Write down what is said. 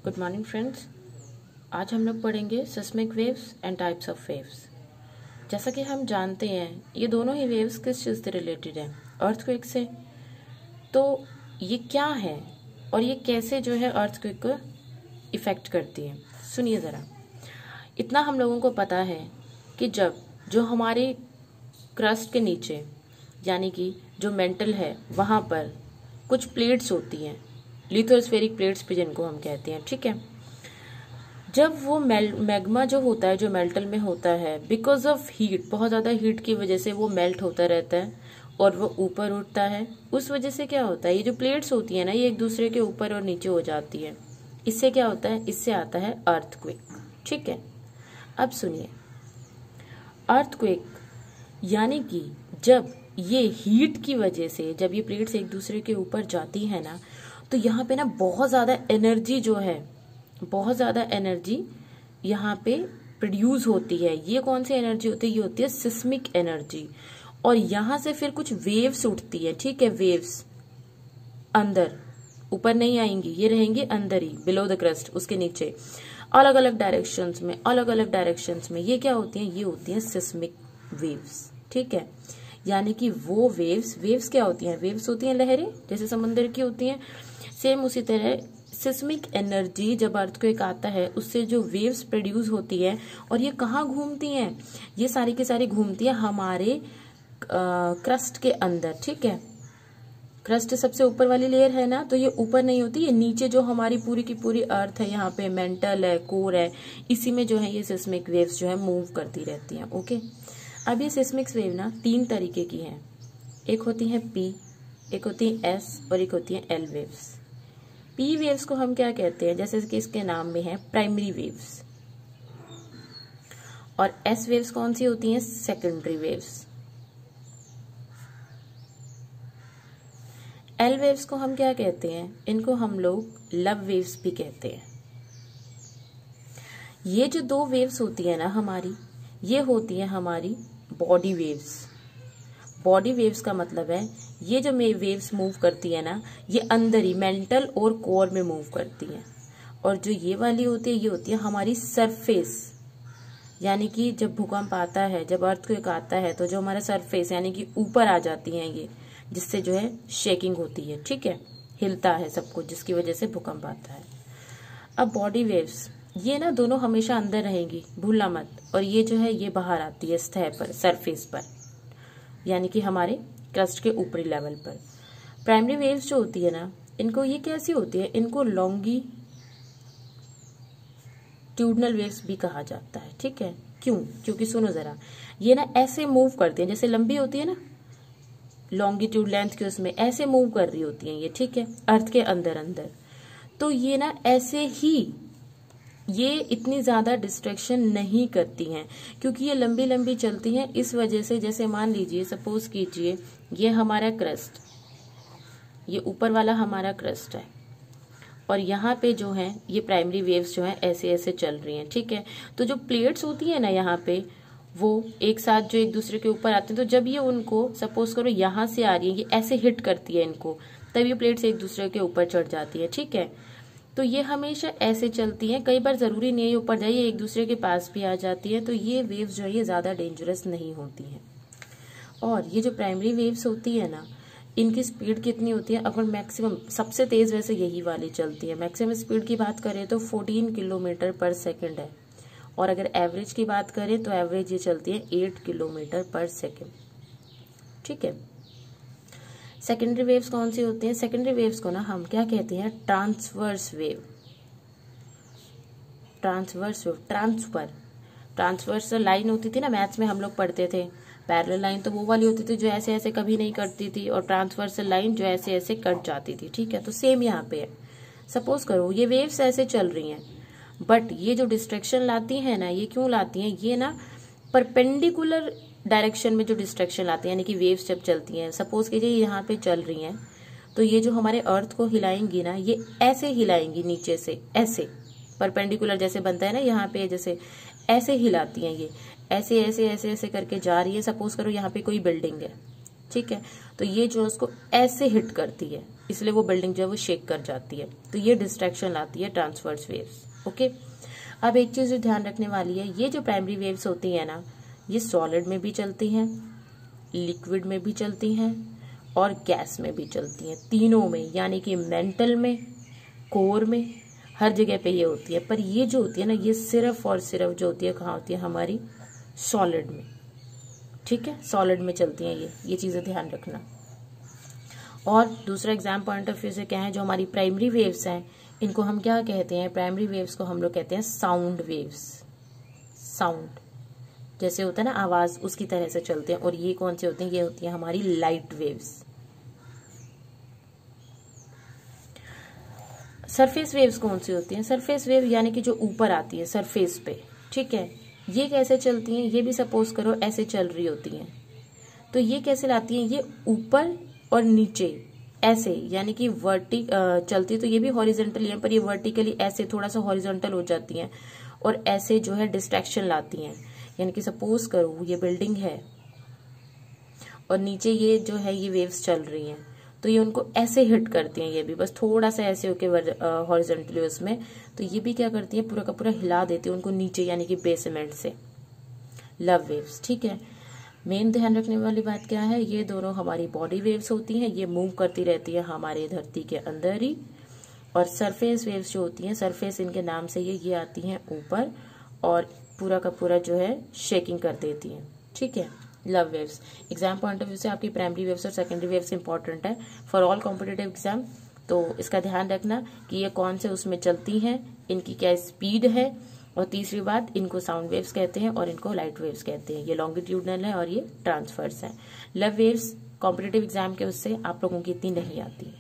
Good morning friends. आज हम लोग पढ़ेंगे seismic waves and types of waves. जैसा कि हम जानते हैं ये दोनों ही वेव्स किस चीज़ से रिलेटेड हैं, अर्थक्वेक से। तो ये क्या है और ये कैसे जो है अर्थक्वेक को इफेक्ट करती है, सुनिए ज़रा। इतना हम लोगों को पता है कि जब जो हमारे क्रस्ट के नीचे यानी कि जो मेंटल है वहाँ पर कुछ प्लेट्स होती हैं, लिथोस्फेरिक प्लेट्स भी जिनको हम कहते हैं, ठीक है। जब वो मैग्मा जो होता है जो मेल्टल में होता है, बिकॉज ऑफ हीट, बहुत ज़्यादा हीट की वजह से वो मेल्ट होता रहता है और वो ऊपर उठता है। उस वजह से क्या होता है, ये जो प्लेट्स होती है ना, ये एक दूसरे के ऊपर और नीचे हो जाती है। इससे क्या होता है, इससे आता है अर्थक्वेक, ठीक है। अब सुनिए, अर्थक्वेक यानी कि जब ये हीट की वजह से जब ये प्लेट्स एक दूसरे के ऊपर जाती है ना, तो यहाँ पे ना बहुत ज़्यादा एनर्जी जो है, बहुत ज़्यादा एनर्जी यहाँ पे प्रोड्यूस होती है। ये कौन सी एनर्जी होती है, ये होती है सिस्मिक एनर्जी। और यहाँ से फिर कुछ वेव्स उठती है, ठीक है। वेव्स अंदर, ऊपर नहीं आएंगी, ये रहेंगी अंदर ही, बिलो द क्रस्ट, उसके नीचे अलग अलग डायरेक्शंस में, अलग अलग डायरेक्शंस में। ये क्या होती हैं, ये होती हैं सिस्मिक वेव्स, ठीक है। यानी कि वो वेव्स क्या होती हैं, वेव्स होती हैं लहरें, जैसे समुद्र की होती हैं। सेम उसी तरह सिस्मिक एनर्जी जब अर्थक्वेक आता है उससे जो वेव्स प्रोड्यूस होती है, और ये कहाँ घूमती हैं, ये सारी की सारी घूमती है हमारे क्रस्ट के अंदर, ठीक है। क्रस्ट सबसे ऊपर वाली लेयर है ना, तो ये ऊपर नहीं होती, ये नीचे जो हमारी पूरी की पूरी अर्थ है, यहाँ पे मेंटल है, कोर है, इसी में जो है ये सिस्मिक वेव्स जो है मूव करती रहती हैं, ओके। अब ये सिस्मिक वेव ना 3 तरीके की हैं, एक होती है पी, एक होती है एस और एक होती है एल वेव्स। पी वेव्स को हम क्या कहते हैं, जैसे कि इसके नाम में है प्राइमरी वेव्स। और एस वेव्स कौन सी होती हैं, सेकेंडरी वेव्स। एल वेव्स को हम क्या कहते हैं, इनको हम लोग लव वेव्स भी कहते हैं। ये जो 2 वेव्स होती है ना हमारी, ये होती है हमारी बॉडी वेव्स। बॉडी वेव्स का मतलब है ये जो वेव्स मूव करती है ना, ये अंदर ही मेंटल और कोर में मूव करती है। और जो ये वाली होती है, ये होती है हमारी सरफेस, यानी कि जब भूकंप आता है, जब अर्थक्वेक आता है, तो जो हमारा सरफेस यानी कि ऊपर आ जाती हैं ये, जिससे जो है शेकिंग होती है, ठीक है, हिलता है सब कुछ, जिसकी वजह से भूकंप आता है। अब बॉडी वेव्स, ये ना दोनों हमेशा अंदर रहेंगी, भूलना मत। और ये जो है ये बाहर आती है सतह पर, सरफेस पर, यानी कि हमारे क्रस्ट के ऊपरी लेवल पर। प्राइमरी वेव्स जो होती है ना, इनको ये कैसी होती है, इनको लॉन्गिट्यूडनल वेव्स भी कहा जाता है, ठीक है। क्यों, क्योंकि सुनो जरा, ये ना ऐसे मूव करती हैं, जैसे लंबी होती है ना लॉन्गिट्यूड लेंथ के, उसमें ऐसे मूव कर रही होती हैं ये, ठीक है, अर्थ के अंदर अंदर। तो ये ना ऐसे ही, ये इतनी ज्यादा डिस्ट्रैक्शन नहीं करती हैं, क्योंकि ये लंबी लंबी चलती हैं। इस वजह से, जैसे मान लीजिए, सपोज कीजिए ये हमारा क्रस्ट, ये ऊपर वाला हमारा क्रस्ट है, और यहाँ पे जो है ये प्राइमरी वेव्स जो है ऐसे ऐसे चल रही हैं, ठीक है। तो जो प्लेट्स होती है ना यहाँ पे, वो एक साथ जो एक दूसरे के ऊपर आते हैं, तो जब ये उनको, सपोज करो यहाँ से आ रही है, ये ऐसे हिट करती है इनको, तब ये प्लेट्स एक दूसरे के ऊपर चढ़ जाती है, ठीक है। तो ये हमेशा ऐसे चलती हैं, कई बार जरूरी नहीं है ये ऊपर जाइए, एक दूसरे के पास भी आ जाती है। तो ये वेव्स जो है ये ज्यादा डेंजरस नहीं होती हैं। और ये जो प्राइमरी वेव्स होती है ना, इनकी स्पीड कितनी होती है, अगर मैक्सिमम, सबसे तेज वैसे यही वाली चलती है, मैक्सिमम स्पीड की बात करें तो 14 किलोमीटर पर सेकेंड है। और अगर एवरेज की बात करें तो एवरेज ये चलती है 8 किलोमीटर पर सेकेंड, ठीक है। सेकेंडरी वेव्स कौन सी होती हैं, सेकेंडरी वेव्स को ना हम क्या कहते हैं, transverse wave. Transverse wave, transverse line होती थी ना, मैथ्स में हम लोग पढ़ते थे। पैरेलल लाइन तो वो वाली होती थी जो ऐसे ऐसे कभी नहीं कटती थी, और ट्रांसवर्सल लाइन जो ऐसे ऐसे कट जाती थी, ठीक है। तो सेम यहाँ पे है, सपोज करो ये वेव्स ऐसे चल रही हैं, बट ये जो डिस्ट्रैक्शन लाती है ना, ये क्यों लाती हैं, ये ना परपेंडिकुलर डायरेक्शन में जो डिस्ट्रैक्शन लाती है, यानी कि वेव्स जब चलती हैं, सपोज कीजिए यहाँ पे चल रही हैं, तो ये जो हमारे अर्थ को हिलाएंगी ना, ये ऐसे हिलाएंगी नीचे से, ऐसे परपेंडिकुलर जैसे बनता है ना यहाँ पे, जैसे ऐसे हिलाती हैं ये, ऐसे ऐसे ऐसे ऐसे करके जा रही है। सपोज करो यहाँ पे कोई बिल्डिंग है, ठीक है, तो ये जो उसको ऐसे हिट करती है, इसलिए वो बिल्डिंग जो है वो शेक कर जाती है। तो ये डिस्ट्रैक्शन लाती है ट्रांसवर्स वेव्स। ओके, अब एक चीज जो ध्यान रखने वाली है, ये जो प्राइमरी वेव्स होती है ना, ये सॉलिड में भी चलती हैं, लिक्विड में भी चलती हैं और गैस में भी चलती हैं, तीनों में, यानी कि मेंटल में, कोर में, हर जगह पे ये होती है। पर ये जो होती है ना, ये सिर्फ और सिर्फ जो होती है कहाँ होती है, हमारी सॉलिड में। ठीक है, सॉलिड में चलती हैं ये चीजें ध्यान रखना। और दूसरा एग्जाम पॉइंट ऑफ व्यू से क्या है, जो हमारी प्राइमरी वेव्स हैं इनको हम क्या कहते हैं, प्राइमरी वेव्स को हम लोग कहते हैं साउंड वेव्स। साउंड जैसे होता है ना आवाज, उसकी तरह से चलते हैं। और ये कौन से होते हैं, ये होती है हमारी लाइट वेव्स। सरफेस वेव्स कौन सी होती हैं, सरफेस वेव यानी कि जो ऊपर आती है सरफेस पे। ठीक है, ये कैसे चलती हैं, ये भी सपोज करो ऐसे चल रही होती हैं, तो ये कैसे लाती हैं, ये ऊपर और नीचे ऐसे, यानी कि चलती तो ये भी हॉरिजॉन्टली है, पर ये वर्टिकली ऐसे थोड़ा सा हॉरिजॉन्टल हो जाती हैं और ऐसे जो है डिस्ट्रैक्शन लाती हैं। यानी कि सपोज करो ये बिल्डिंग है और नीचे ये जो है ये वेव्स चल रही हैं, तो ये उनको ऐसे हिट करती हैं, ये भी बस थोड़ा सा ऐसे होके हॉरिजॉन्टली उसमें, तो ये भी क्या करती है, पूरा का पूरा हिला देती है उनको नीचे, यानी कि बेसमेंट से। Love waves. ठीक है, मेन ध्यान रखने वाली बात क्या है, ये दोनों हमारी बॉडी वेव्स होती हैं, ये मूव करती रहती है हमारे धरती के अंदर ही। और सरफेस वेव्स जो होती हैं, सरफेस इनके नाम से ये आती हैं ऊपर और पूरा का पूरा जो है शेकिंग कर देती हैं। ठीक है, love waves. Exam point of view से आपकी प्राइमरी वेव्स और सेकेंडरी वेव्स इंपॉर्टेंट है फॉर ऑल कॉम्पिटेटिव एग्जाम। तो इसका ध्यान रखना कि ये कौन से उसमें चलती हैं, इनकी क्या स्पीड है, और तीसरी बात, इनको साउंड वेव्स कहते हैं और इनको लाइट वेव्स कहते हैं। ये लॉन्गिट्यूडनल है और ये ट्रांसफर्स है। लव वेव्स कॉम्पिटेटिव एग्जाम के उससे आप लोगों की इतनी नहीं आती।